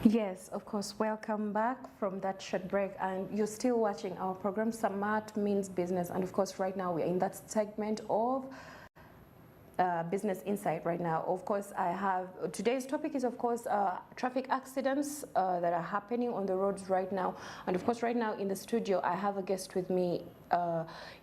Yes, of course. Welcome back from that short break, and you're still watching our program Smart Means Business, and of course right now we're in that segment of business insight right now. Of course, I have today's topic is of course traffic accidents that are happening on the roads right now, and of course right now in the studio I have a guest with me.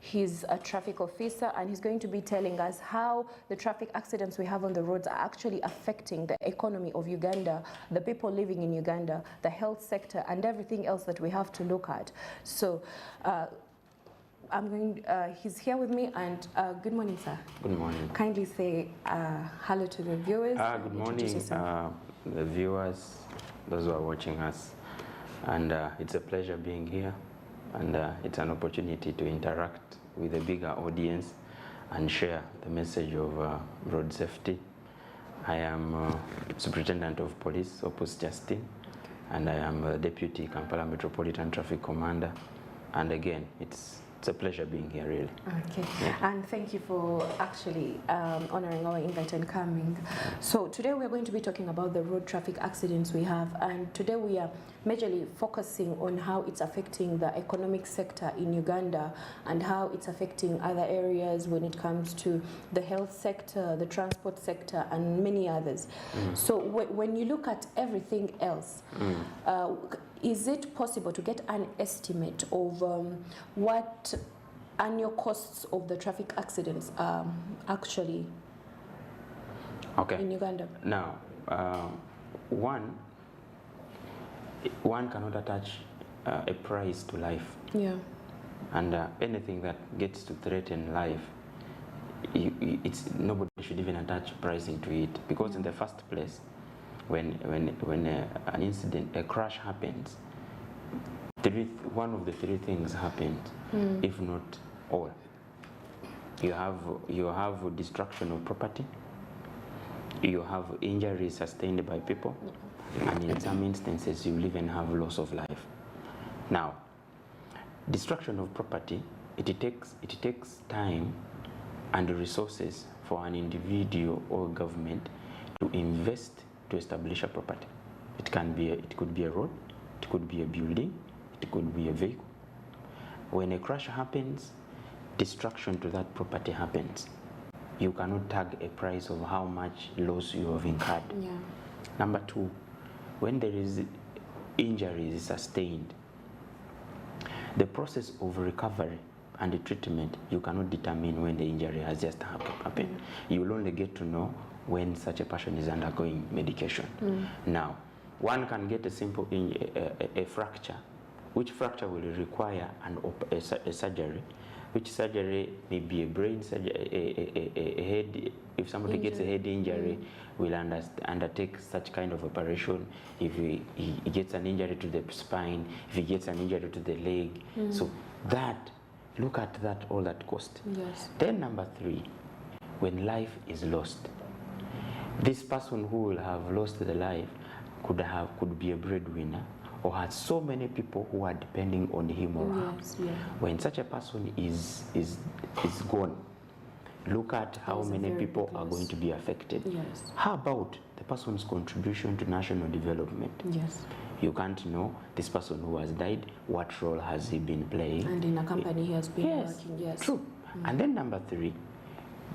He's a traffic officer, and he's going to be telling us how the traffic accidents we have on the roads are actually affecting the economy of Uganda, the people living in Uganda, the health sector, and everything else that we have to look at. So he's here with me, and good morning, sir. Good morning. Kindly say hello to the viewers. Good morning, the viewers, those who are watching us. And it's a pleasure being here, and it's an opportunity to interact with a bigger audience and share the message of road safety. I am Superintendent of Police, Opus Justin, and I am a Deputy Kampala Metropolitan Traffic Commander. And again, it's a pleasure being here, really. Okay, yeah. And thank you for actually honoring our invite and coming. So today we're going to be talking about the road traffic accidents we have, and today we are majorly focusing on how it's affecting the economic sector in Uganda and how it's affecting other areas when it comes to the health sector, the transport sector, and many others. So when you look at everything else, is it possible to get an estimate of what annual costs of the traffic accidents are actually in Uganda? Now, one cannot attach a price to life. Yeah. And anything that gets to threaten life, nobody should even attach pricing to it, because in the first place, when an incident, a crash happens, one of the three things happens, if not all. You have destruction of property, you have injuries sustained by people, and in some instances you will even have loss of life. Now, destruction of property, it takes time and resources for an individual or government to invest to establish a property. It could be a road, it could be a building, it could be a vehicle. When a crash happens, destruction to that property happens. You cannot tag a price of how much loss you have incurred. Yeah. Number two, when there is injuries sustained, the process of recovery and the treatment, you cannot determine when the injury has just happened. You will only get to know when such a person is undergoing medication. Now, one can get a simple a fracture, which fracture will require a surgery, which surgery may be a brain surgery, a head. If somebody gets a head injury, will undertake such kind of operation. If he gets an injury to the spine, if he gets an injury to the leg, so that, look at that, all that cost. Yes. Then number three, when life is lost, this person who will have lost the life could be a breadwinner, or has so many people who are depending on him or her. Yes, yeah. When such a person is gone, look at how many people are going to be affected. Yes. How about the person's contribution to national development? Yes. You can't know this person who has died, what role has he been playing? And in a company he has been working, yes. True. And then number three,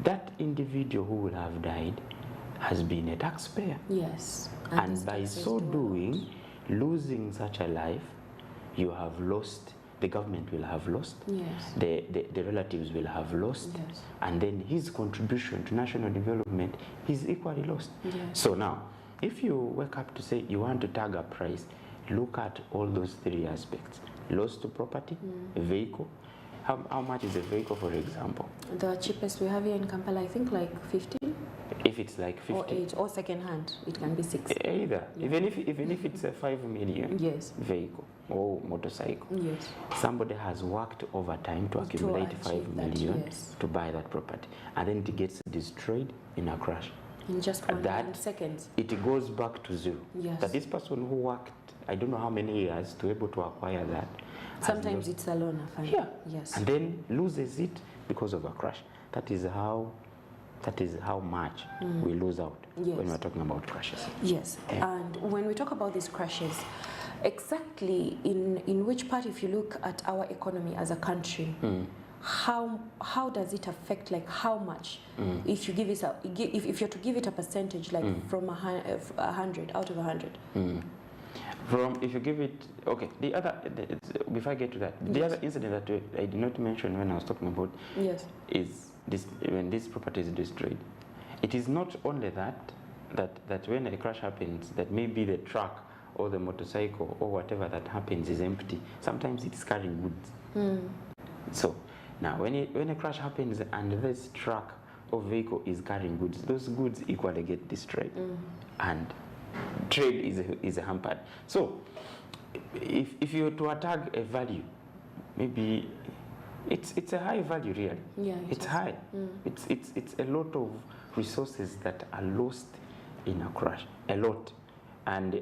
that individual who will have died has been a taxpayer. Yes. And by so doing, losing such a life, you have lost, the government will have lost, yes. The relatives will have lost, yes. And then his contribution to national development is equally lost. Yes. So now, if you wake up to say you want to tag a price, look at all those three aspects. Loss to property, a vehicle. How much is a vehicle, for example? The cheapest we have here in Kampala, I think like 15. If it's like 50. Or 8, or second hand, it can be 6. Either. Yeah. Even if it's a 5 million yes. vehicle or motorcycle. Yes. Somebody has worked overtime to accumulate 5 million yes. to buy that property. And then it gets destroyed in a crash. In just 1 second. It goes back to zero. Yes. That this person who worked, I don't know how many years to able to acquire that. Sometimes it's a loan. Yeah. Yes. And then loses it because of a crash. That is how that is how much we lose out when we're talking about crashes. Yes, and when we talk about these crashes, exactly in which part, if you look at our economy as a country, how does it affect, like how much, if you give it if you're to give it a percentage, like from 100 out of 100? From, if you give it, okay, before I get to that, the other incident that I did not mention when I was talking about is this, when this property is destroyed. It is not only that when a crash happens, that maybe the truck or the motorcycle or whatever that happens is empty. Sometimes it's carrying goods. So now when a crash happens and this truck or vehicle is carrying goods, those goods equally get destroyed. And trade is hampered. So if you were to attack a value, maybe it's a high value really. Yeah, it's high. It's a lot of resources that are lost in a crash, a lot, and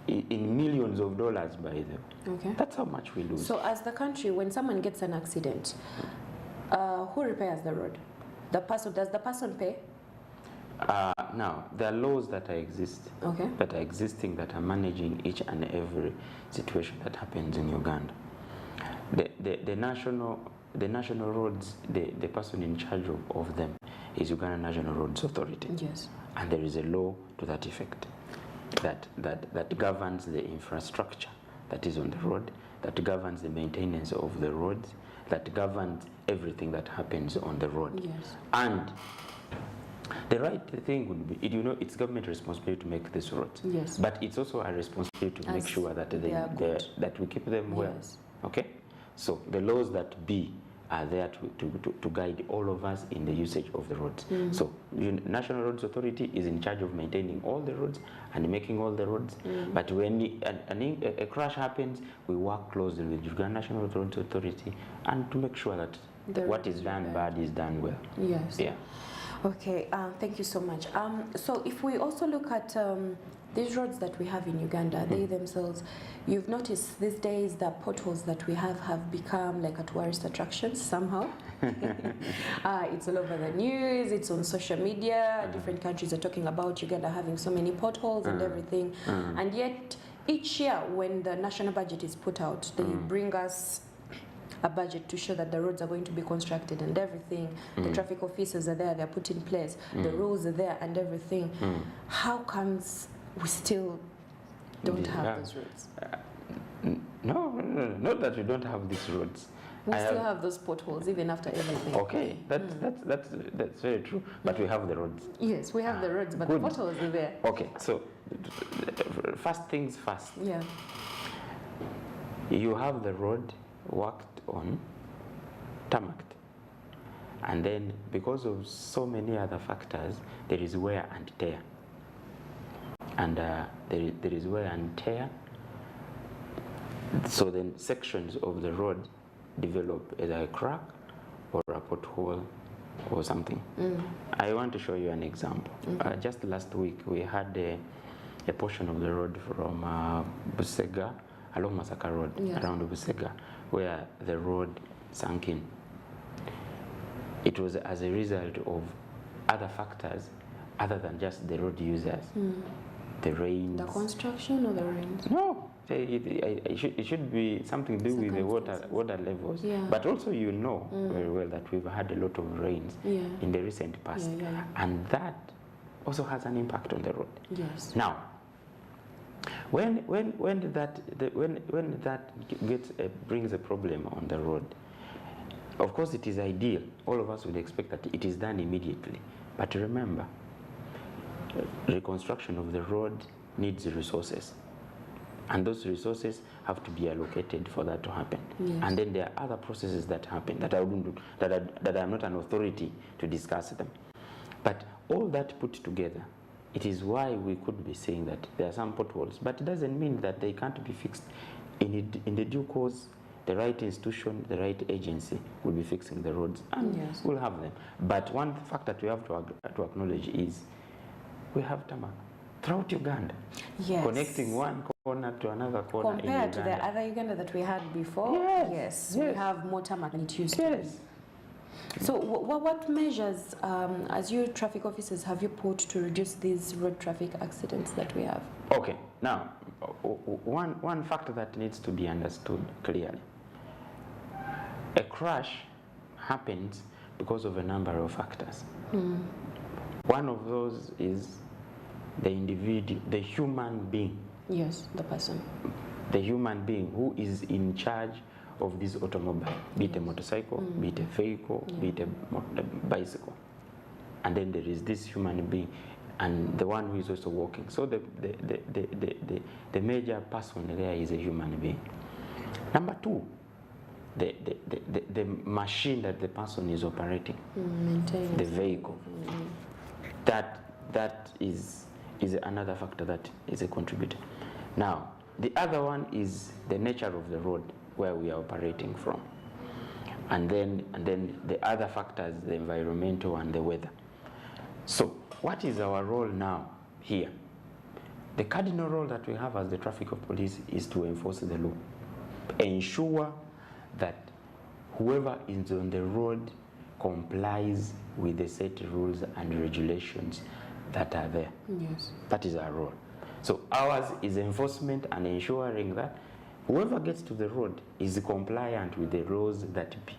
in millions of dollars by them. Okay, that's how much we lose. So as the country, when someone gets an accident, who repairs the road? The person, does the person pay? Now, there are laws that exist, that are existing, that are managing each and every situation that happens in Uganda. The national roads, the person in charge of them is Uganda National Roads Authority. Yes. And there is a law to that effect that governs the infrastructure that is on the road, that governs the maintenance of the roads, that governs everything that happens on the road. Yes. And the right thing would be, it's government responsibility to make these roads. Yes. But it's also a responsibility to make sure that that we keep them well. Yes. Okay? So the laws that be are there to guide all of us in the usage of the roads. So National Roads Authority is in charge of maintaining all the roads and making all the roads. But when a crash happens, we work closely with Uganda National Roads Authority and to make sure that what is done bad is done well. Yes. Yeah. Okay, thank you so much. So if we also look at these roads that we have in Uganda, they themselves, you've noticed these days the potholes that we have become like a tourist attraction somehow. It's all over the news, it's on social media, different countries are talking about Uganda having so many potholes and everything. And yet, each year when the national budget is put out, they bring us a budget to show that the roads are going to be constructed and everything. The traffic officers are there, they're put in place, the rules are there and everything. How comes we still don't have those roads? No, not that we don't have these roads. We still have those potholes even after everything. Okay, that's very true. But we have the roads. Yes, we have the roads, but the potholes are there. Okay, so first things first. Yeah. You have the road worked on, tarmacked, and then because of so many other factors, there is wear and tear, and there is wear and tear. So then sections of the road develop either a crack or a pothole or something. I want to show you an example. Just last week we had a portion of the road from Busega along Masaka Road, around Busega, where the road sank in. It was as a result of other factors other than just the road users. The rains. The construction or the rains? No, it should be something to do with the water levels. Yeah. But also very well that we've had a lot of rains in the recent past. And that also has an impact on the road. Yes. Now, when that brings a problem on the road, of course it is ideal. All of us would expect that it is done immediately. But remember, reconstruction of the road needs resources, and those resources have to be allocated for that to happen. Yes. And then there are other processes that happen that I am not an authority to discuss them. But all that put together, it is why we could be saying that there are some potholes, but it doesn't mean that they can't be fixed. In the due course, the right institution, the right agency will be fixing the roads, and we'll have them. But one fact that we have to acknowledge is we have tarmac throughout Uganda, connecting one corner to another corner. Compared to the other Uganda that we had before, yes, we have more tarmac than it used to be. So what measures, as you traffic officers, have you put to reduce these road traffic accidents that we have? Okay, now, one factor that needs to be understood clearly. A crash happens because of a number of factors. One of those is the individual, the human being. Yes, the person. The human being who is in charge of this automobile, be it a motorcycle, be it a vehicle, be it a bicycle. And then there is this human being and the one who is also walking. So the major person there is a human being. Number two, the machine that the person is operating, the vehicle. That is another factor that is a contributor. Now, the other one is the nature of the road where we are operating from. And then the other factors, the environmental and the weather. So what is our role now here? The cardinal role that we have as the traffic police is to enforce the law. Ensure that whoever is on the road complies with the set rules and regulations that are there. Yes. That is our role. So ours is enforcement and ensuring that whoever gets to the road is compliant with the laws that be.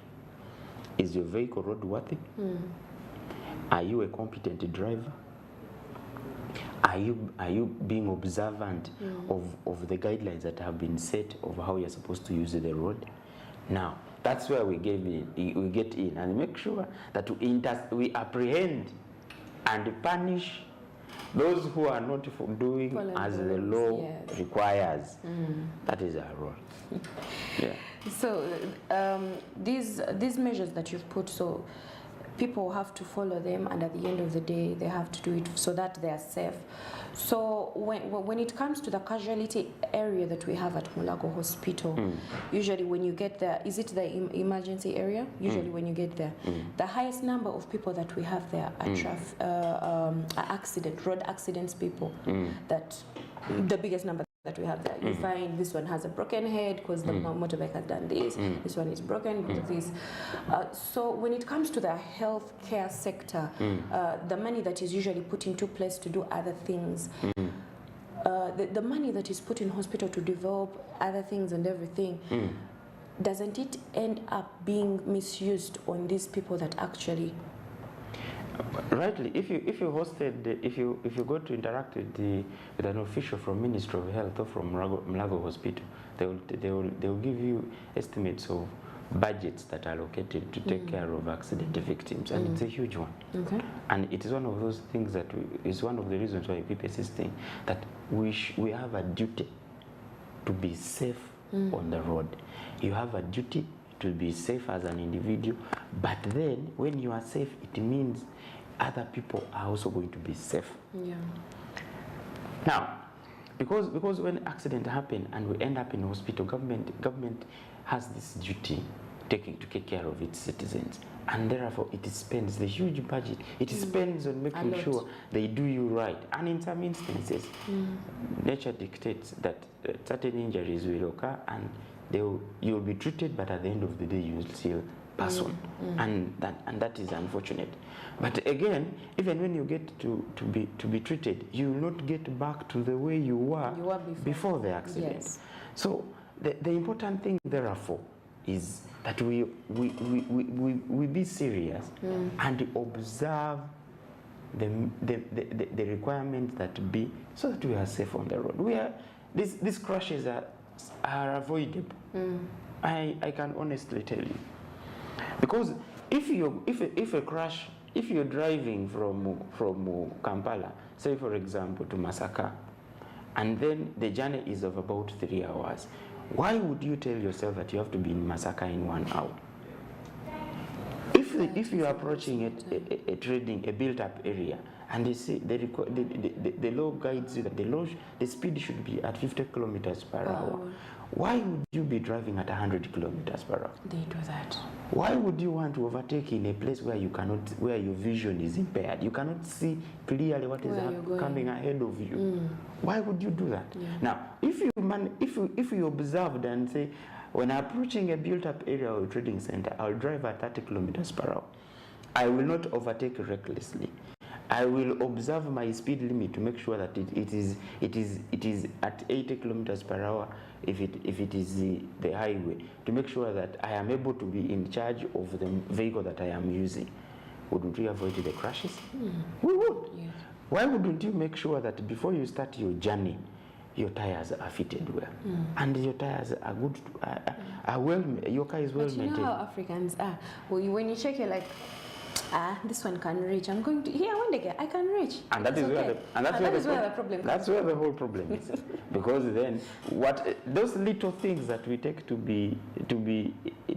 Is your vehicle roadworthy? Are you a competent driver? Are you being observant of the guidelines that have been set of how you're supposed to use the road? Now, that's where we get in and make sure that we apprehend and punish those who are not doing as the law requires. That is our role. Yeah. So these measures that you've put, so people have to follow them, and at the end of the day, they have to do it so that they are safe. So when it comes to the casualty area that we have at Mulago Hospital, usually when you get there, is it the emergency area? Usually when you get there, the highest number of people that we have there are road accidents people. That the biggest number that we have there. You find this one has a broken head because the motorbike has done this. This one is broken because of this. So when it comes to the healthcare sector, the money that is usually put into place to do other things, the money that is put in hospital to develop other things and everything, doesn't it end up being misused on these people that actually? Rightly, if you hosted, if you go to interact with an official from Ministry of Health or from Mulago Hospital, they will give you estimates of budgets that are allocated to take care of accident victims, and it's a huge one. Okay. And it is one of those things that is one of the reasons why we keep insisting that we have a duty to be safe on the road. You have a duty to be safe as an individual, but then when you are safe, it means other people are also going to be safe. Yeah. Now, because when accident happen and we end up in hospital, government has this duty to take care of its citizens, and therefore it spends the huge budget. It spends on making sure they do you right, and in some instances, nature dictates that certain injuries will occur and you'll be treated, but at the end of the day, you'll still pass on, and that is unfortunate. But again, even when you get to be treated, you will not get back to the way you were before the accident. Yes. So the important thing, therefore, is that we be serious and observe the requirements that be, so that we are safe on the road. These crashes are avoidable. I can honestly tell you, because if you're driving from Kampala, say for example, to Masaka, and then the journey is of about 3 hours, why would you tell yourself that you have to be in Masaka in 1 hour? If you're approaching a built-up area, and they say the law guides you that the speed should be at 50 kilometers per hour. Why would you be driving at 100 kilometers per hour? They do that. Why would you want to overtake in a place where where your vision is impaired? You cannot see clearly what is coming ahead of you. Why would you do that? Yeah. Now, if you observed and say, When approaching a built-up area or trading center, I'll drive at 30 kilometers per hour. I will not overtake recklessly. I will observe my speed limit to make sure that it is at 80 kilometers per hour if it is the highway, to make sure that I am able to be in charge of the vehicle that I am using. Would we avoid the crashes? We would. Yes. Why wouldn't you make sure that before you start your journey, your tires are fitted well, and your tires are good, are well, your car is well maintained? You know how Africans are. Well, when you check, you're like, this one can reach. I'm going to when they get, I can reach. And that is where the problem. That's where the whole problem is, because then those little things that we take to be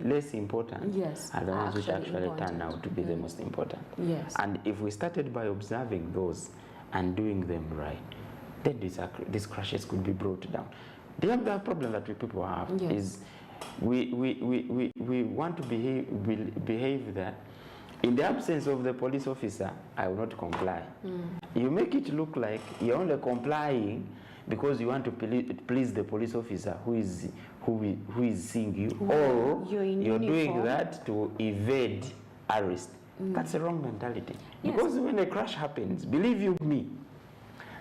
less important, yes, are the ones which actually turn out to be the most important. Yes. And if we started by observing those and doing them right, then these crashes could be brought down. The other problem that we people have is we want to behave that in the absence of the police officer, I will not comply. You make it look like you're only complying because you want to please the police officer who is seeing you, or you're doing that to evade arrest. That's a wrong mentality. Yes. Because when a crash happens, believe you me,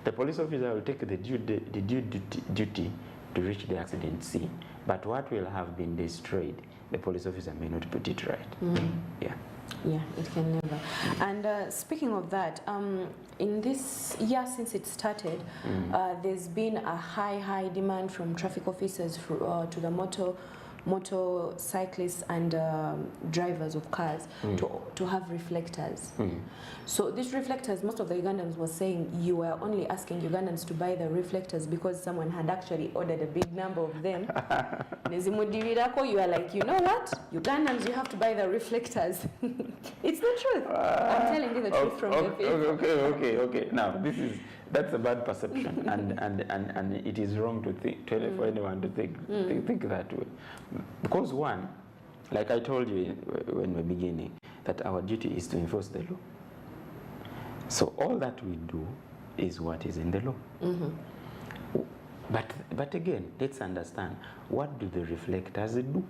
the police officer will take the duty to reach the accident scene. But what will have been destroyed, the police officer may not put it right. Yeah. Yeah, it can never. And speaking of that, in this year since it started, there's been a high demand from traffic officers to the motorcyclists and drivers of cars to have reflectors. So these reflectors, most of the Ugandans were saying you were only asking Ugandans to buy the reflectors because someone had actually ordered a big number of them. You are like, you know what? Ugandans, you have to buy the reflectors. It's the truth. I'm telling you the truth from the field. Okay. Now, that's a bad perception, and it is wrong to think for anyone to think that way. Because one, like I told you when we're beginning, that our duty is to enforce the law. So all that we do is what is in the law. But again, let's understand, what do the reflectors do?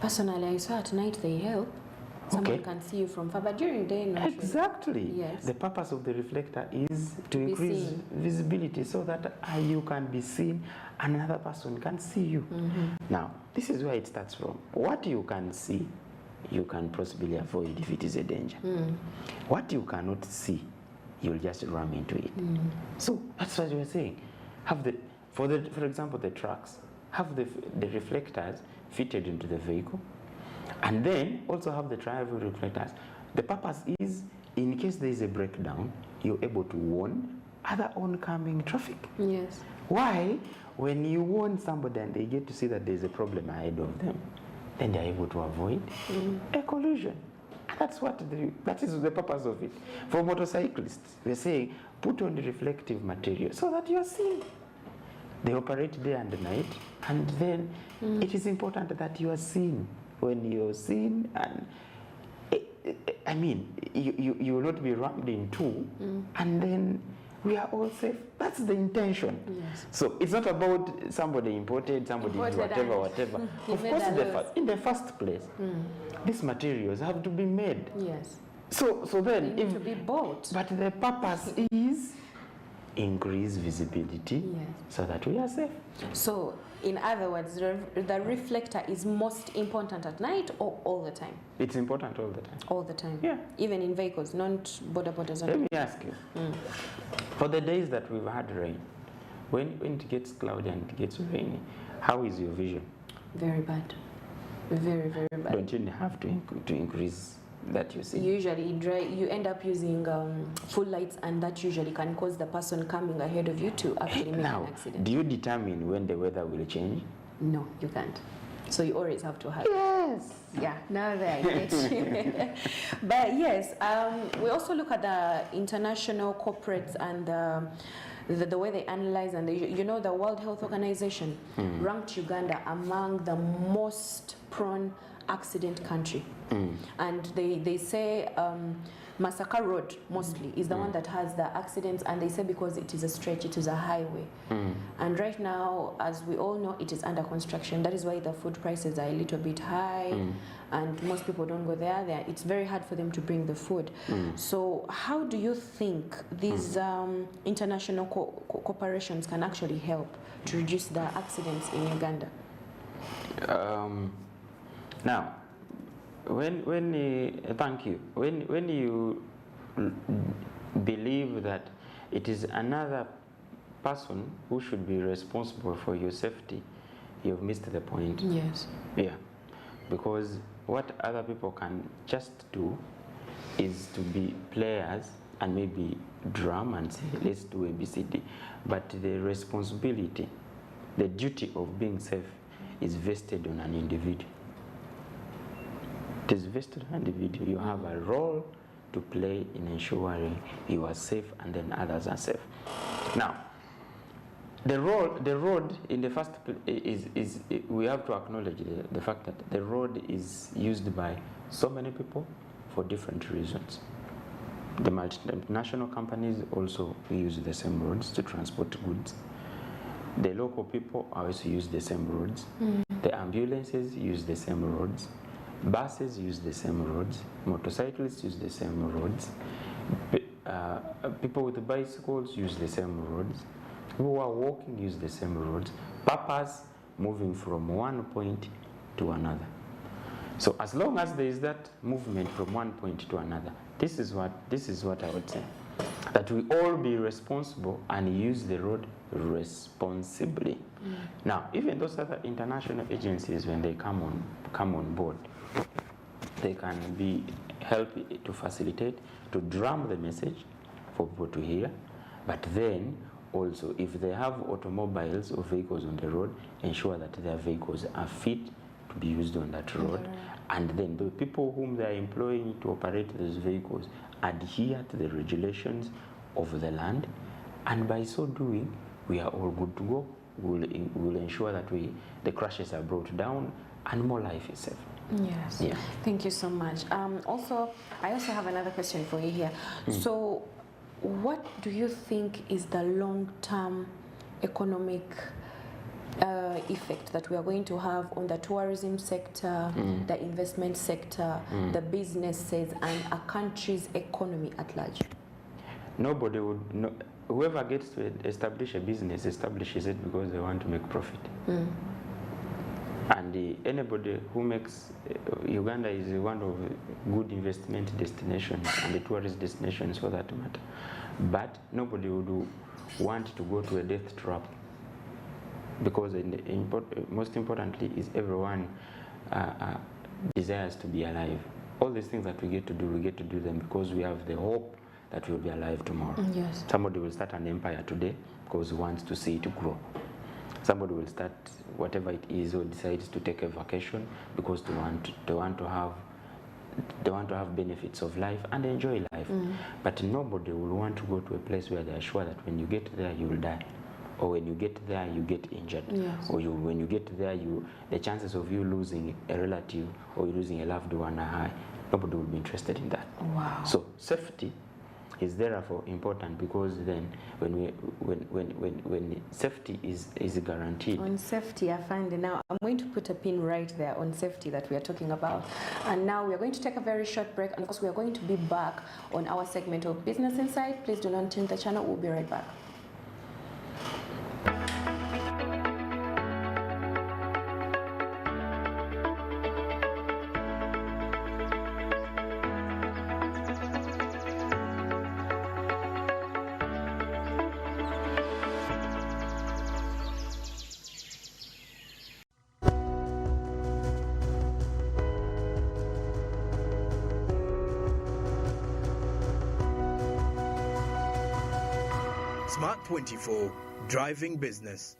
Personally, I saw at night they help. Someone can see you from far, but during day, not exactly. Yes. The purpose of the reflector is to increase visibility so that you can be seen, another person can see you. Now, this is where it starts from. What you can see, you can possibly avoid if it is a danger. What you cannot see, you'll just ram into it. So that's what we're saying. For example, the trucks, have the reflectors fitted into the vehicle, and then also have the driver reflectors. The purpose is, in case there is a breakdown, you're able to warn other oncoming traffic. Yes. Why? When you warn somebody and they get to see that there's a problem ahead of them, then they're able to avoid a collision. That is the purpose of it. For motorcyclists, we're saying, put on the reflective material so that you're seen. They operate day and night, and then it is important that you are seen. When you're seen, and I mean, you will not be rammed in two, and then we are all safe. That's the intention. Yes. So it's not about somebody imported whatever. Of course, in the first place, these materials have to be made. Yes. So then, they need to be bought. But the purpose is increase visibility, so that we are safe. So, in other words, the reflector is most important at night or all the time? It's important all the time. All the time? Yeah. Even in vehicles, not borders? Let me ask you, for the days that we've had rain, when it gets cloudy and it gets rainy, how is your vision? Very bad. Very, very bad. Don't you have to increase that you see? Usually you end up using full lights, and that usually can cause the person coming ahead of you to actually make an accident. Do you determine when the weather will change? No, you can't. So you always have to have. Yes. Yeah, now that I get you. But yes, we also look at the international corporates and the way they analyze, and the World Health Organization ranked Uganda among the most prone accident country. And they say Masaka Road mostly is the one that has the accidents, and they say because it is a stretch, it is a highway. And right now, as we all know, it is under construction. That is why the food prices are a little bit high, and most people don't go there. It's very hard for them to bring the food. So how do you think these international corporations can actually help to reduce the accidents in Uganda? Now, thank you. When you believe that it is another person who should be responsible for your safety, you've missed the point. Yes. Yeah. Because what other people can just do is to be players and maybe drum and say, let's do ABCD. But the responsibility, the duty of being safe is vested on an individual. It is vested on an individual. You have a role to play in ensuring you are safe and then others are safe. Now, the road in the first place is we have to acknowledge the fact that the road is used by so many people for different reasons. The multinational companies also use the same roads to transport goods. The local people also use the same roads. The ambulances use the same roads. Buses use the same roads. Motorcyclists use the same roads. People with bicycles use the same roads. People who are walking use the same roads. Papas moving from one point to another. So as long as there is that movement from one point to another, this is what I would say. That we all be responsible and use the road responsibly. Now, even those other international agencies, when they come on board, they can be help to facilitate, to drum the message for people to hear, but then also if they have automobiles or vehicles on the road, ensure that their vehicles are fit to be used on that road, and then the people whom they are employing to operate those vehicles adhere to the regulations of the land, and by so doing we are all good to go. We'll ensure that the crashes are brought down and more life is safe. Yes. Yeah. Thank you so much. I also have another question for you here. So what do you think is the long-term economic effect that we are going to have on the tourism sector, the investment sector, the businesses, and a country's economy at large? Nobody would. Whoever gets to establish a business establishes it because they want to make profit. And anybody who makes Uganda is one of good investment destinations and the tourist destinations for that matter. But nobody would want to go to a death trap, because most importantly is everyone desires to be alive. All these things that we get to do them because we have the hope that we'll be alive tomorrow. Yes. Somebody will start an empire today because he wants to see it grow. Somebody will start whatever it is, or decides to take a vacation because they want to have benefits of life and enjoy life. But nobody will want to go to a place where they are sure that when you get there you will die, or when you get there you get injured, or when you get there the chances of you losing a relative or losing a loved one are high. Nobody will be interested in that. Wow. So safety is therefore important, because then when safety is guaranteed. On safety, I find now I'm going to put a pin right there on safety that we are talking about. And now we are going to take a very short break, and of course we are going to be back on our segment of Business Insight. Please do not change the channel. We'll be right back. Smart 24, driving business.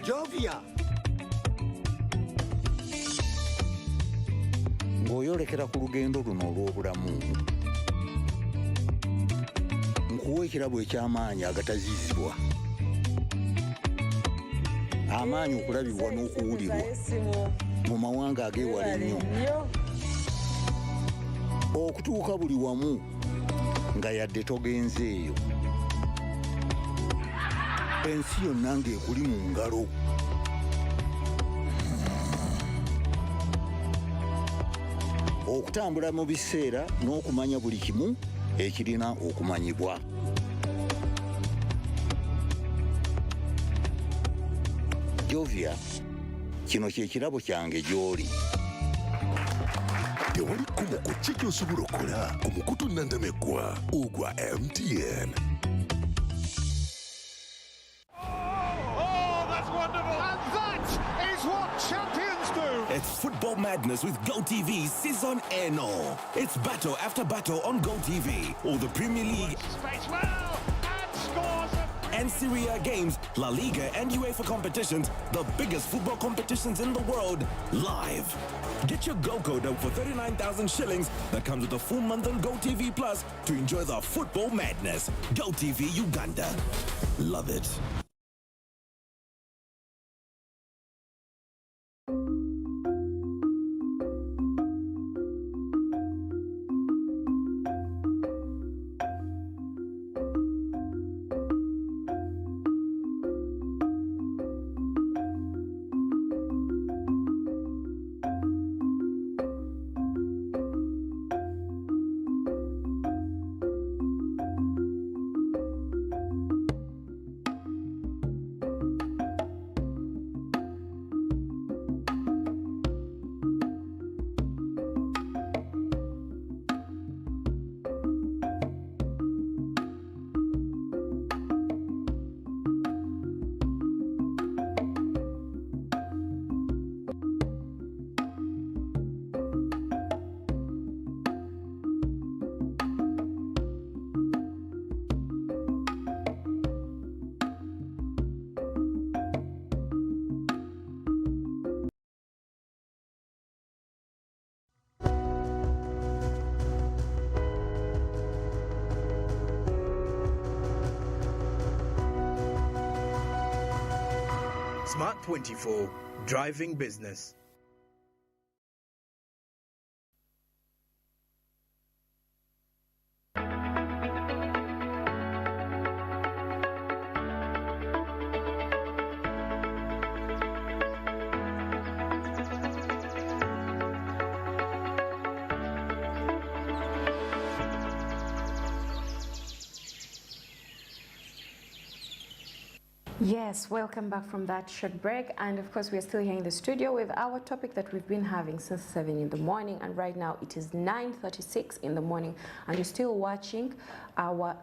Jovia. Ng'oyolekera ku lugendo luno olw'obulamu, nkuwa ekirabo eky'amaanyi agataziizibwa, amaanyi okulabibwa n'okuwulirwa mu mawanga ageewala ennyo okutuuka buli wamu nga yadde togenzeeyo ensi yonna ng'ekuli mu ngalo okutambula mu biseera n'okumanya buli kimu ekirina okumanyibwa Jovia kino kye kirabo kyange gy'oli tewali kkubo ku ki ky'osobola okukola ku mukutu nnandameggwa ogwa MTN. It's Football Madness with GOTV Season Eno. It's battle after battle on GOTV. All the Premier League and Serie A games, La Liga and UEFA competitions, the biggest football competitions in the world, live. Get your Go code up for 39,000 shillings that comes with a full month on GOTV Plus to enjoy the Football Madness. GOTV Uganda. Love it. Smart 24, driving business. Yes, welcome back from that short break, and of course we are still here in the studio with our topic that we've been having since 7 in the morning, and right now it is 9:36 in the morning, and you're still watching our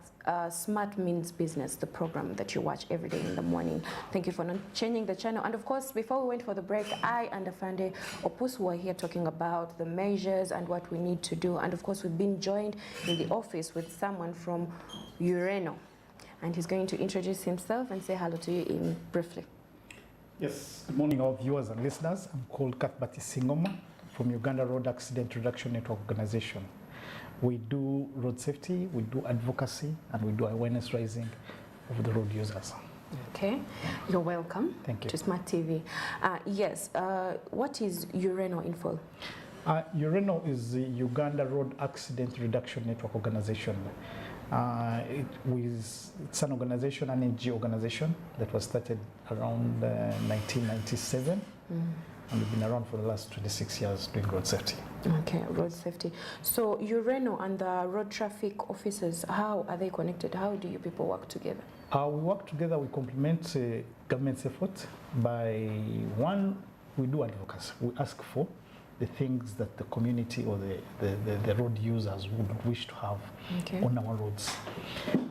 Smart Means Business, the program that you watch every day in the morning. Thank you for not changing the channel. And of course, before we went for the break, I and Afande Opus were here talking about the measures and what we need to do, and of course we've been joined in the office with someone from Ureno. And he's going to introduce himself and say hello to you in briefly. Yes, good morning all viewers and listeners. I'm called Cuthbert Singoma from Uganda Road Accident Reduction Network Organization. We do road safety, we do advocacy, and we do awareness raising of the road users. Okay, you're welcome. Thank you. To Smart TV. Yes, what is Ureno in full? Ureno is the Uganda Road Accident Reduction Network Organization. It's an organization, an NGO organization that was started around 1997, and we've been around for the last 26 years doing road safety. Okay, road safety. So Ureno and the road traffic officers, how are they connected? How do you people work together? We work together, we complement government's effort by, one, we do advocacy. We ask for the things that the community or the road users would wish to have on our roads.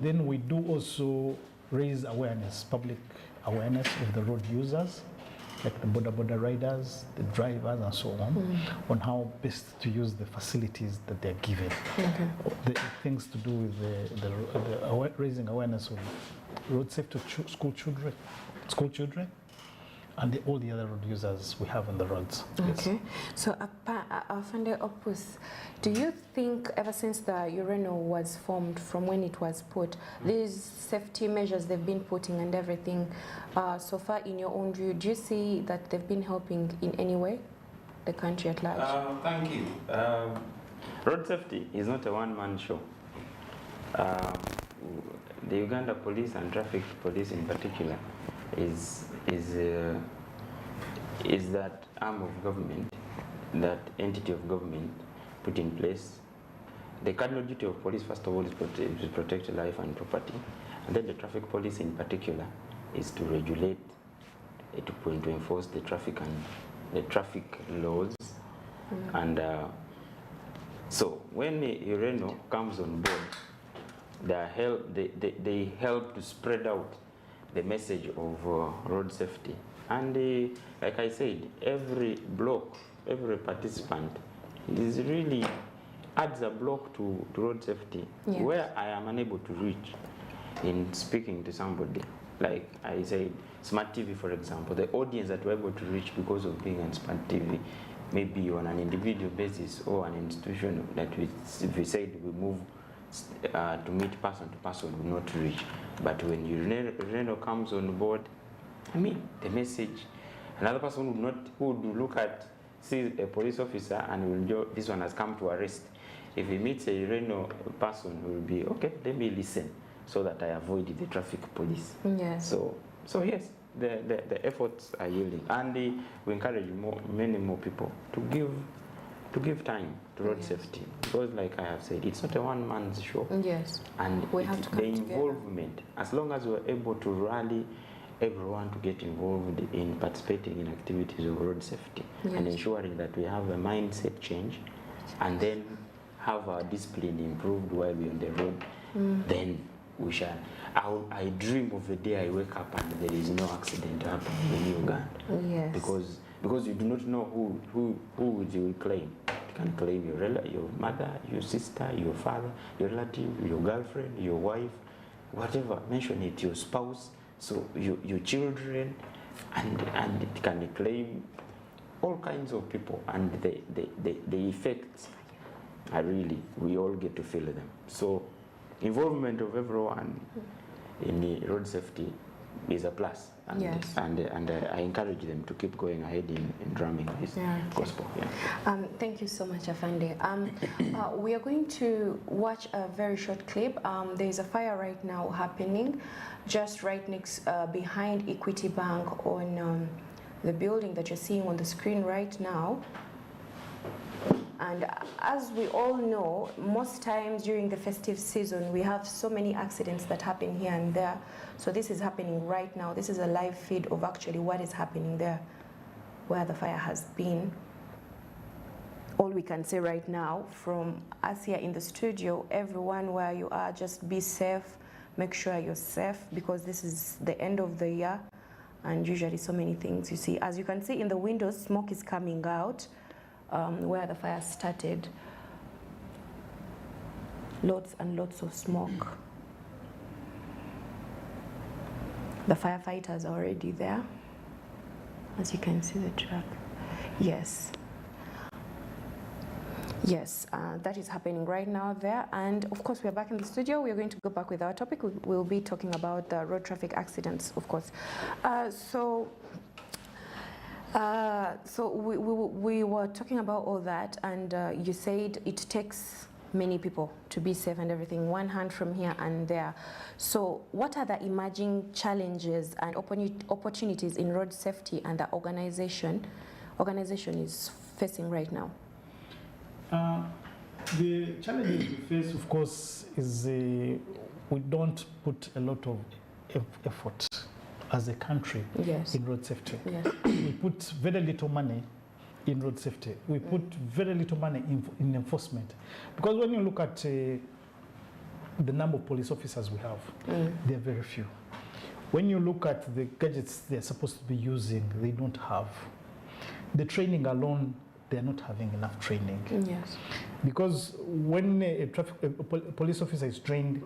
Then we do also raise awareness, public awareness of the road users, like the border riders, the drivers, and so on how best to use the facilities that they're given. The things to do with raising awareness of road safety to school children, and all the other road users we have on the roads. Okay, so Afande Opus, do you think ever since the Ureno was formed, from when it was put, these safety measures they've been putting and everything, so far in your own view, do you see that they've been helping in any way? the country at large? Thank you. Road safety is not a one-man show. The Uganda police and traffic police in particular is that arm of government, that entity of government put in place. The cardinal duty of police, first of all, is to protect life and property, and then the traffic police in particular is to regulate, to enforce the traffic and the traffic laws. And so when Ureno comes on board, they help to spread out the message of road safety. And like I said, every block, every participant is really adds a block to road safety. Yes. Where I am unable to reach in speaking to somebody. Like I said, Smart TV, for example, the audience that we're able to reach because of being on Smart TV, maybe on an individual basis or an institution that we said we move to meet person to person, will not reach. But when Ureno comes on board, I mean, the message, another person would look at, see a police officer and will, this one has come to arrest. If he meets a Ureno person, will be, okay, let me listen so that I avoid the traffic police. Yes. So yes, the efforts are yielding, and we encourage many more people to give time to road safety, because like I have said, it's not a one-man's show. Yes. And we have to come the involvement, together. As long as we're able to rally everyone to get involved in participating in activities of road safety, and ensuring that we have a mindset change, and then have our discipline improved while we're on the road, then we shall. I dream of the day I wake up and there is no accident happening in Uganda. Yes. Because you do not know who you will claim. You can claim your mother, your sister, your father, your relative, your girlfriend, your wife, whatever. Mention it, your spouse, so your children, and it can claim all kinds of people, and the effects are really, we all get to feel them. So involvement of everyone in the road safety is a plus, and I encourage them to keep going ahead in drumming this gospel. Thank you so much, Afande. We are going to watch a very short clip. There is a fire right now happening just right next behind Equity Bank on the building that you're seeing on the screen right now. And as we all know, most times during the festive season, we have so many accidents that happen here and there. So this is happening right now. This is a live feed of actually what is happening there, where the fire has been. All we can say right now from us here in the studio, everyone where you are, just be safe. Make sure you're safe, because this is the end of the year. And usually so many things you see. As you can see in the windows, smoke is coming out. Where the fire started, lots and lots of smoke. The firefighters are already there, as you can see the truck. Yes, that is happening right now there. And of course, we are back in the studio. We are going to go back with our topic. We'll be talking about the road traffic accidents, of course. So we were talking about all that, and you said it takes many people to be safe and everything, one hand from here and there. So what are the emerging challenges and opportunities in road safety and the organization is facing right now? The challenges we face, of course, is we don't put a lot of effort as a country in road safety. Yes. We put very little money in road safety. We put very little money in enforcement. Because when you look at the number of police officers we have, they're very few. When you look at the gadgets they're supposed to be using, they don't have. The training alone, they're not having enough training. Yes. Because when a police officer is trained,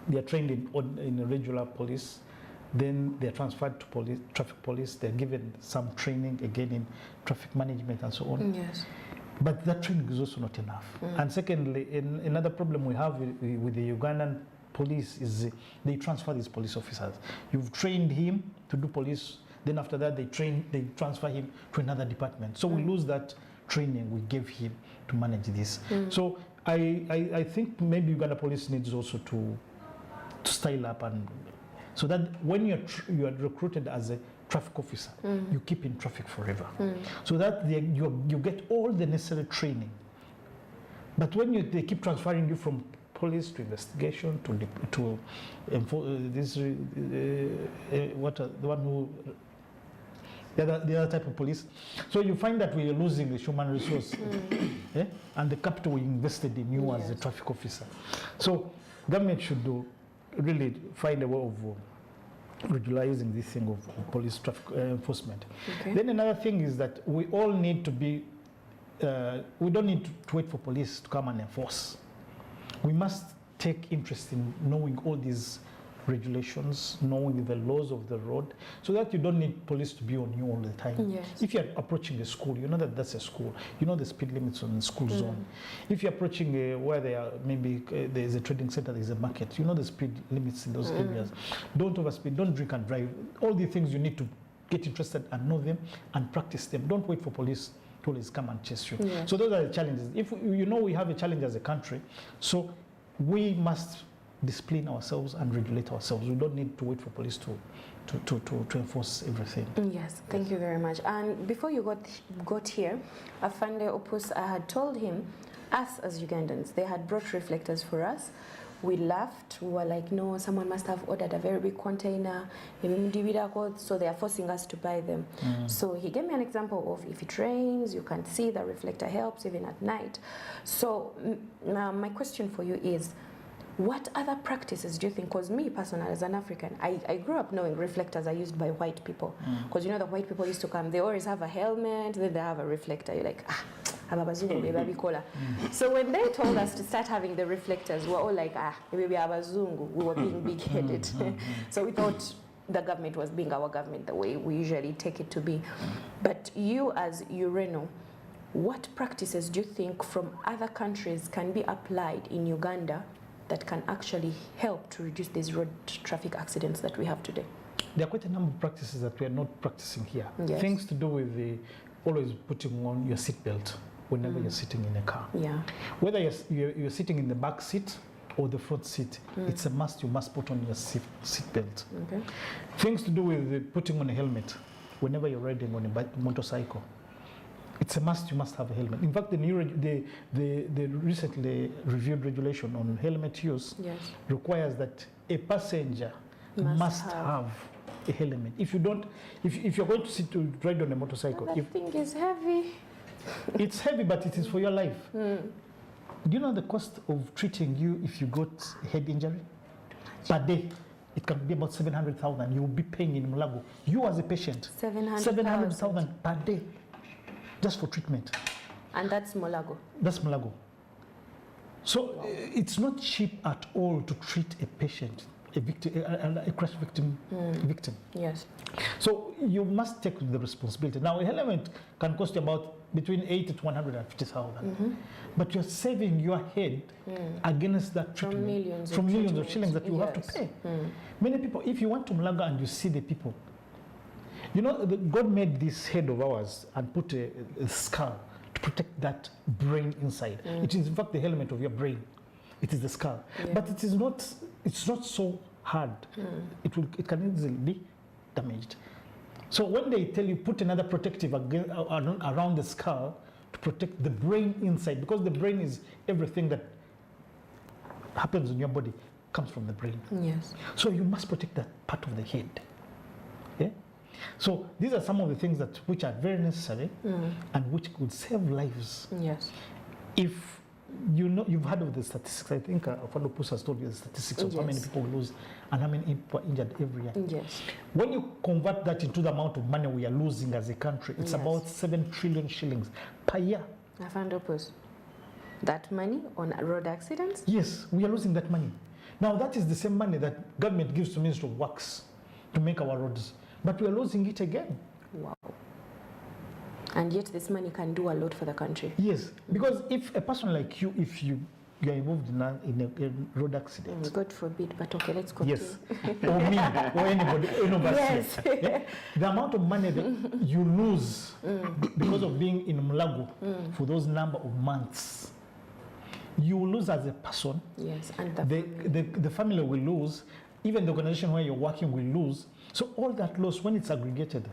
they're trained in a regular police, then they're transferred to traffic police. They're given some training again in traffic management and so on. Yes. But that training is also not enough. And secondly, another problem we have with the Ugandan police is they transfer these police officers. You've trained him to do police, Then after that, they transfer him to another department. So we lose that training we gave him to manage this. So I think maybe Uganda Police needs also to style up, and so that when you are recruited as a traffic officer, you keep in traffic forever. So that you get all the necessary training. But when they keep transferring you from police to investigation to the other type of police, so you find that we are losing the human resource and the capital we invested in you as a traffic officer. So government should really find a way of regularizing this thing of police traffic enforcement. Then another thing is that we all need to be we don't need to wait for police to come and enforce. We must take interest in knowing all these regulations, knowing the laws of the road, so that you don't need police to be on you all the time. If you're approaching a school, you know that that's a school. You know the speed limits on the school zone. If you're approaching where there are maybe there's a trading center, there's a market, you know the speed limits in those areas. Don't overspeed, don't drink and drive. All the things you need to get interested and know them and practice them. Don't wait for police to always come and chase you. So those are the challenges. If you know we have a challenge as a country, so we must discipline ourselves and regulate ourselves. We don't need to wait for police to enforce everything. Yes, thank you very much. And before you got here, Afande Opus, I had told him, us as Ugandans, they had brought reflectors for us. We laughed. We were like, no, someone must have ordered a very big container, so they are forcing us to buy them. So he gave me an example of if it rains, you can see the reflector helps even at night. So now my question for you is, what other practices do you think? Because me personally, as an African, I grew up knowing reflectors are used by white people. Because you know the white people used to come, they always have a helmet, then they have a reflector. You're like, so when they told us to start having the reflectors, we were all like, maybe abazungu. We were being big-headed. So we thought the government was being our government the way we usually take it to be. But you as Ureno, what practices do you think from other countries can be applied in Uganda that can actually help to reduce these road traffic accidents that we have today? There are quite a number of practices that we are not practicing here. Things to do with always putting on your seatbelt whenever you're sitting in a car. Whether you're sitting in the back seat or the front seat, it's a must. You must put on your seatbelt. Things to do with putting on a helmet whenever you're riding on a motorcycle. It's a must. You must have a helmet. In fact, the recently reviewed regulation on helmet use requires that a passenger must have a helmet. If you don't, if you're going to ride on a motorcycle, that thing is heavy. It's heavy, but it is for your life. Do you know the cost of treating you if you got a head injury per day? It can be about 700,000. You will be paying in Mulago. You as a patient, 700,000 per day, just for treatment. And that's Mulago. That's Mulago. So it's not cheap at all to treat a patient, a victim, a crash victim. Yes. So you must take the responsibility. Now a helmet can cost you about between 80 to 150,000, but you're saving your head against that treatment from millions of shillings that you have to pay. Many people, if you want to Mulago and you see the people, you know, God made this head of ours and put a skull to protect that brain inside. It is in fact the helmet of your brain. It is the skull, but it is not. It's not so hard. It can easily be damaged. So when they tell you put another protective around the skull to protect the brain inside, because the brain is everything that happens in your body comes from the brain. Yes. So you must protect that part of the head. Yeah. So these are some of the things which are very necessary and which could save lives. Yes. If you know, you've heard of the statistics. I think Afando Pus has told you the statistics of how many people lose and how many people are injured every year. Yes. When you convert that into the amount of money we are losing as a country, it's about 7 trillion shillings per year. Afando Pus, that money on road accidents? Yes, we are losing that money. Now that is the same money that government gives to Ministry of Works to make our roads, but we are losing it again. Wow. And yet this money can do a lot for the country. Yes, because if a person like you, if you you are involved in a road accident. God forbid, but okay, let's continue. Yes, or me, or anybody, any of us. Yes. Yeah? The amount of money that you lose because of being in Mulago for those number of months, you will lose as a person. Yes, and the family will lose. Even the organization where you're working will lose. So all that loss, when it's aggregated,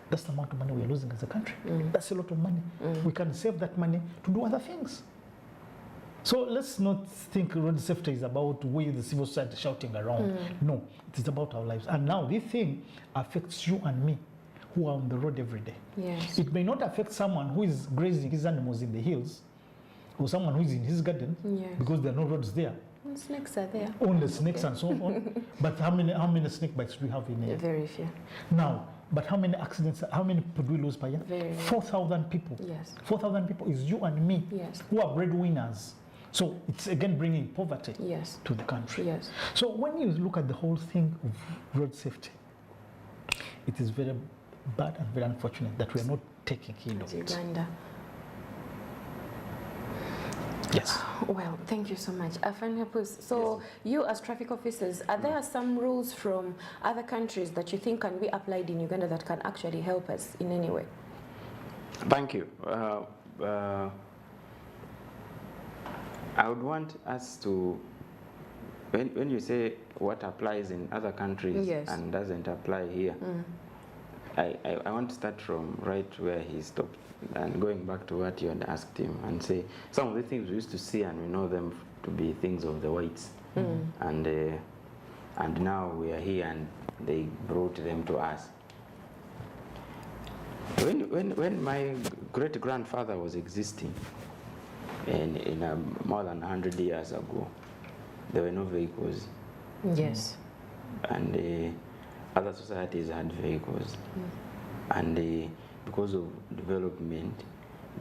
that's the amount of money we're losing as a country. That's a lot of money. We can save that money to do other things. So let's not think road safety is about we, the civil society, shouting around. No, it is about our lives. And now this thing affects you and me, who are on the road every day. Yes. It may not affect someone who is grazing his animals in the hills, or someone who is in his garden, because there are no roads there. And snakes are there. Only snakes and so on. But how many snake bites do we have in here? Very few. Now, but how many accidents, how many people do we lose per year? 4,000 people. Yes. 4,000 people is you and me, who are breadwinners. So it's again bringing poverty to the country. Yes. So when you look at the whole thing of road safety, it is very bad and very unfortunate that we are not taking heed of it. Uganda. Yes. Well, thank you so much. Afaniapus, so you as traffic officers, are there some rules from other countries that you think can be applied in Uganda that can actually help us in any way? Thank you. I would want us to, when you say what applies in other countries and doesn't apply here, I want to start from right where he stopped and going back to what you had asked him and say some of the things we used to see and we know them to be things of the whites, and now we are here and they brought them to us. When my great grandfather was existing, in more than 100 years ago, there were no vehicles. Yes. And other societies had vehicles. And because of development,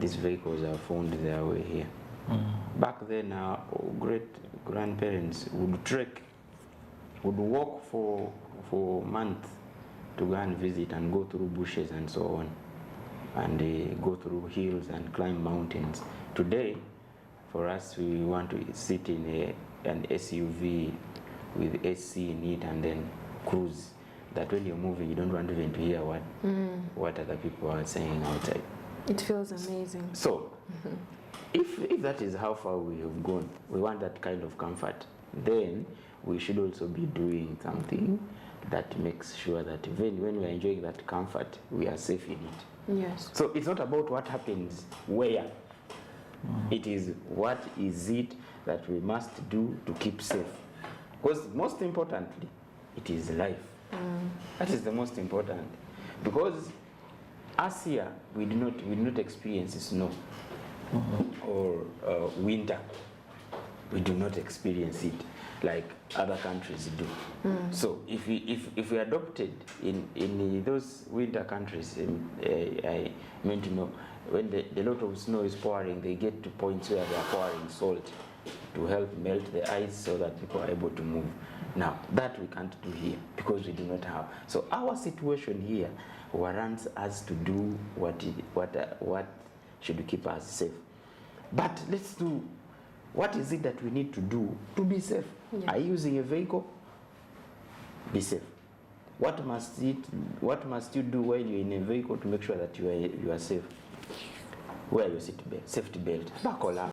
these vehicles have found their way here. Back then, our great grandparents would trek, would walk for months to go and visit and go through bushes and so on, and go through hills and climb mountains. Today, for us, we want to sit in an SUV with AC in it and then cruise. That when you're moving, you don't want even to hear what other people are saying outside. It feels amazing. So, if that is how far we have gone, we want that kind of comfort, then we should also be doing something that makes sure that even when we are enjoying that comfort, we are safe in it. Yes. So it's not about what happens where. It is what is it that we must do to keep safe. Because most importantly, it is life. That is the most important. Because us here, we do not experience snow or winter. We do not experience it like other countries do. So if we adopted in those winter countries, I meant to know, when the lot of snow is pouring, they get to points where they are pouring salt to help melt the ice so that people are able to move. Now, that we can't do here because we do not have. So our situation here warrants us to do what should keep us safe. But let's do, what is it that we need to do to be safe? Yeah. Are you using a vehicle? Be safe. What must you do while you're in a vehicle to make sure that you are safe? Wear your safety belt, buckle up.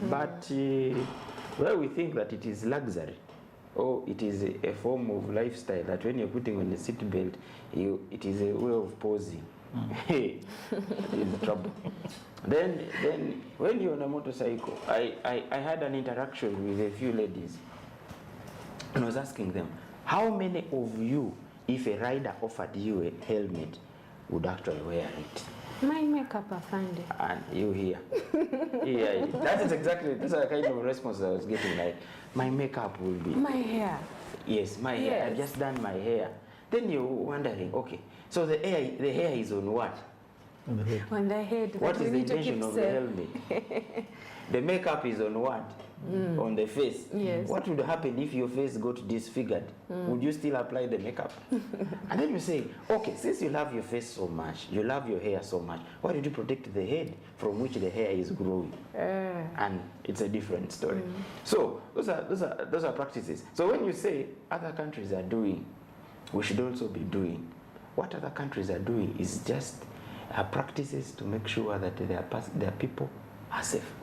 But where we think that it is luxury, or it is a form of lifestyle, that when you're putting on a seat belt, it is a way of posing. Hey, in trouble. Then when you're on a motorcycle, I had an interaction with a few ladies, and I was asking them, how many of you, if a rider offered you a helmet, would actually wear it? My makeup, Afande. And you here. Yeah, that is exactly, that's the kind of response I was getting, like, my makeup will be. My hair. Yes, my hair. I've just done my hair. Then you're wondering, okay, so the hair is on what? On the head. On the head. What is the intention of the helmet? The makeup is on what? on the face. Yes. What would happen if your face got disfigured? Would you still apply the makeup? And then you say, okay, since you love your face so much, you love your hair so much, why did you protect the head from which the hair is growing? And it's a different story. So those are practices. So when you say other countries are doing, we should also be doing. What other countries are doing is just practices to make sure that their people are safe.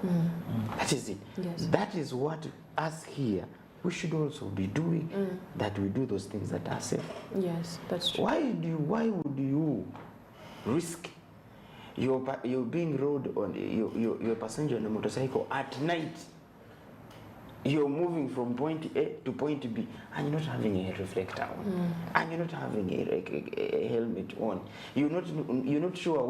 That is it. Yes. That is what us here, we should also be doing, that we do those things that are safe. Yes, that's true. Why would you risk you're being rode on your passenger on a motorcycle at night? You're moving from point A to point B, and you're not having a reflector on, and you're not having a helmet on. You're not sure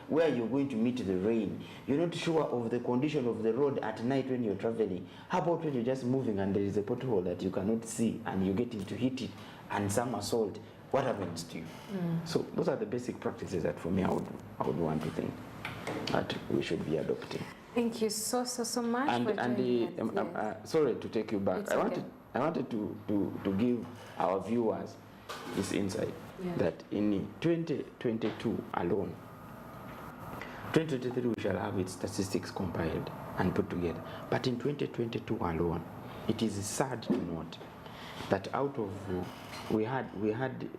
where you're going to meet the rain. You're not sure of the condition of the road at night when you're traveling. How about when you're just moving and there is a pothole that you cannot see, and you get into hit it, and some assault? What happens to you? So those are the basic practices that, for me, I would want to think that we should be adopting. Thank you so much for joining us. Sorry to take you back. It's I okay. wanted to give our viewers this insight that in 2022 alone, 2023 we shall have its statistics compiled and put together. But in 2022 alone, it is sad to note that out of we had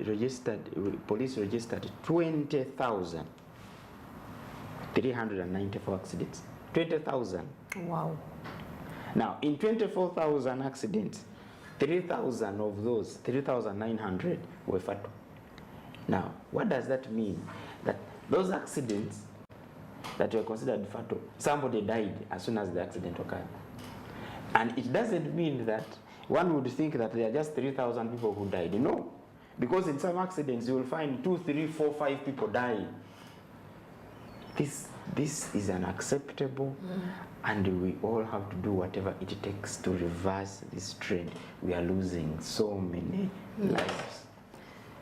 registered, police registered 20,394 accidents. 20,000. Wow. Now, in 24,000 accidents, 3,000 of those, 3,900 were fatal. Now, what does that mean? That those accidents that were considered fatal, somebody died as soon as the accident occurred. And it doesn't mean that one would think that there are just 3,000 people who died. No. Because in some accidents, you will find 2, 3, 4, 5 people dying. This is unacceptable, and we all have to do whatever it takes to reverse this trend. We are losing so many lives.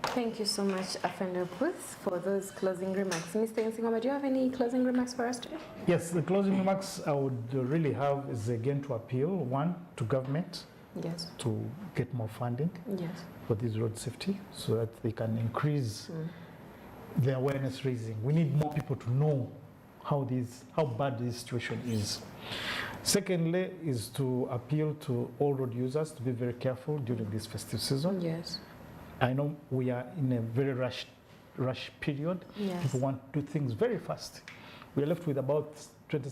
Thank you so much, Afender Booth, for those closing remarks. Mr. Nsingoma, do you have any closing remarks for us today? Yes, the closing remarks I would really have is again to appeal, one, to government. Yes. To get more funding for this road safety so that they can increase the awareness raising. We need more people to know how bad this situation is. Secondly is to appeal to all road users to be very careful during this festive season. Yes. I know we are in a very rush period. Yes. People want to do things very fast. We are left with about 20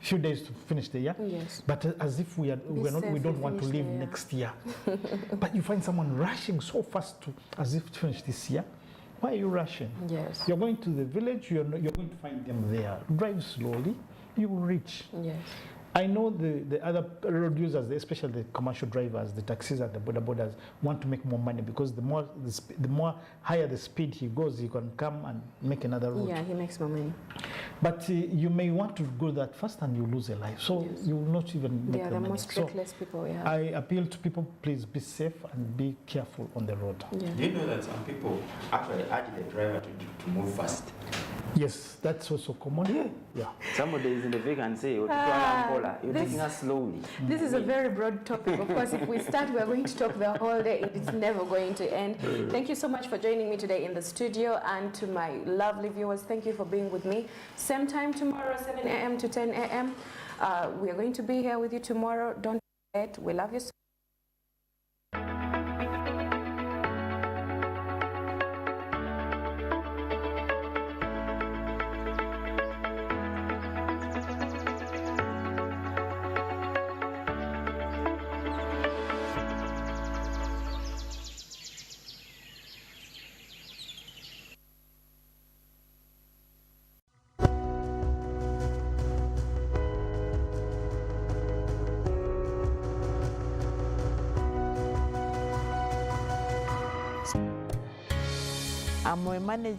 few days to finish the year. Yes. But as if we don't want to leave next year. But you find someone rushing so fast as if to finish this year. Why are you rushing? Yes. You're going to the village, you're going to find them there. Drive slowly, you will reach. Yes. I know the other road users, especially the commercial drivers, the taxis and the boarders, want to make more money because the more higher the speed he goes, he can come and make another route. Yeah, he makes more money. But you may want to go that fast and you lose a life. So you will not even make They are the money. most reckless people we have. I appeal to people, please be safe and be careful on the road. Yeah. Do you know that some people actually urge the driver to move fast? Yes, that's also common. Yeah. Somebody is in the vehicle and say, you're taking us slowly. This is a very broad topic. Of course, if we start, we're going to talk the whole day. It's never going to end. Thank you so much for joining me today in the studio, and to my lovely viewers, thank you for being with me. Same time tomorrow, 7 a.m. to 10 a.m. We are going to be here with you tomorrow. Don't forget, we love you so I'm a manager.